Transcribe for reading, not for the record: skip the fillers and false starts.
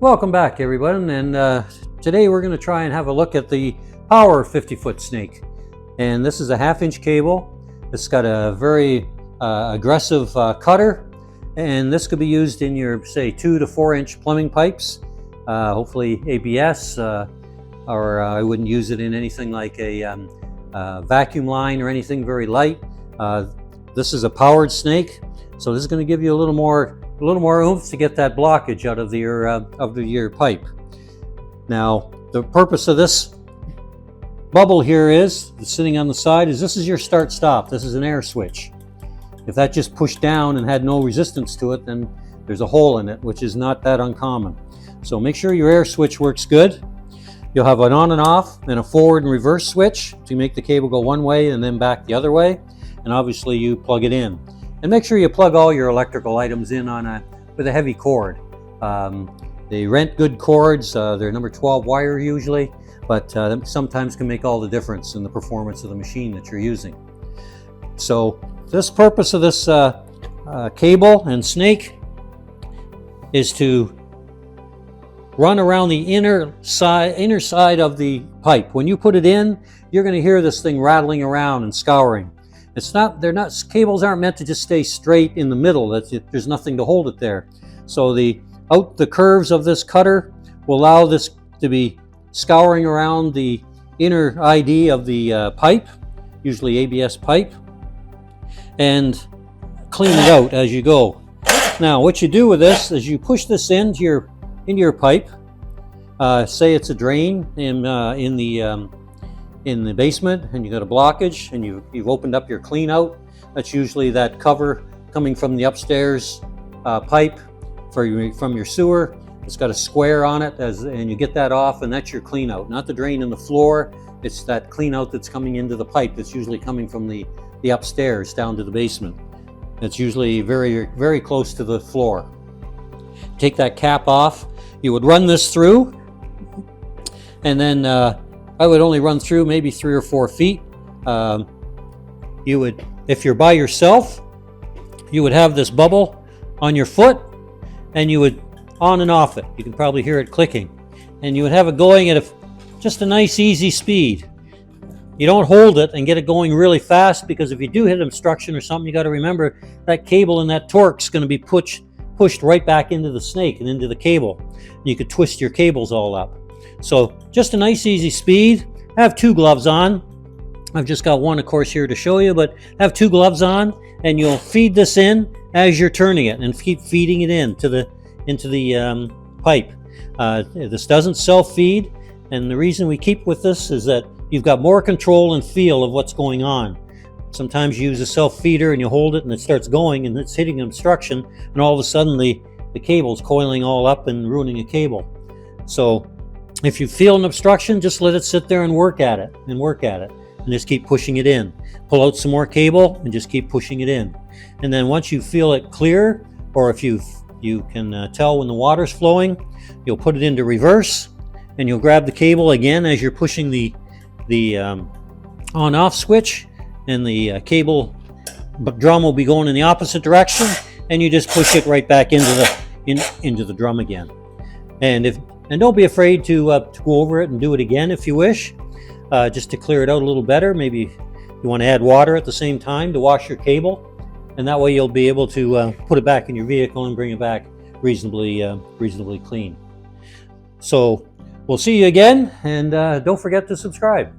Welcome back, everyone, and today we're going to try and have a look at the power 50-foot snake. And this is a 1/2-inch cable. It's got a very aggressive cutter, and this could be used in your, say, 2 to 4-inch plumbing pipes, hopefully ABS, or I wouldn't use it in anything like a vacuum line or anything very light. This is a powered snake, so this is going to give you a little more oomph to get that blockage out of your pipe. Now, the purpose of this bubble here is, sitting on the side, is this is your start-stop. This is an air switch. If that just pushed down and had no resistance to it, then there's a hole in it, which is not that uncommon. So make sure your air switch works good. You'll have an on and off and a forward and reverse switch to make the cable go one way and then back the other way. And obviously you plug it in. And make sure you plug all your electrical items in with a heavy cord. They rent good cords. They're number 12 wire usually, but sometimes can make all the difference in the performance of the machine that you're using. So this purpose of this cable and snake is to run around the inner side of the pipe. When you put it in, you're going to hear this thing rattling around and scouring. Cables aren't meant to just stay straight in the middle. There's nothing to hold it there. So the curves of this cutter will allow this to be scouring around the inner ID of the pipe, usually ABS pipe, and clean it out as you go. Now, what you do with this is you push this into your pipe. Say it's a drain in the basement, and you got a blockage, and you've opened up your clean out. That's usually that cover coming from the upstairs pipe from your sewer. It's got a square on it, and you get that off, and that's your clean out. Not the drain in the floor. It's that clean out that's coming into the pipe that's usually coming from the upstairs down to the basement. It's usually very, very close to the floor. Take that cap off. You would run this through, and then I would only run through maybe 3 or 4 feet. If you're by yourself, you would have this bubble on your foot, and you would on and off it. You can probably hear it clicking, and you would have it going at just a nice, easy speed. You don't hold it and get it going really fast, because if you do hit obstruction or something, you got to remember that cable and that torque's going to be pushed right back into the snake and into the cable. You could twist your cables all up. So just a nice, easy speed. Have 2 gloves on. I've just got one, of course, here to show you, but have 2 gloves on, and you'll feed this in as you're turning it, and keep feeding it into the pipe. This doesn't self-feed, and the reason we keep with this is that you've got more control and feel of what's going on. Sometimes you use a self-feeder and you hold it and it starts going and it's hitting an obstruction, and all of a sudden the cable's coiling all up and ruining a cable. So if you feel an obstruction, just let it sit there and work at it, and just keep pushing it in. Pull out some more cable and just keep pushing it in. And then once you feel it clear, or if you can tell when the water's flowing, you'll put it into reverse, and you'll grab the cable again as you're pushing the on-off switch, and the cable drum will be going in the opposite direction, and you just push it right back into the drum again. And don't be afraid to go over it and do it again if you wish, just to clear it out a little better. Maybe you want to add water at the same time to wash your cable, and that way you'll be able to put it back in your vehicle and bring it back reasonably clean. So we'll see you again, and don't forget to subscribe.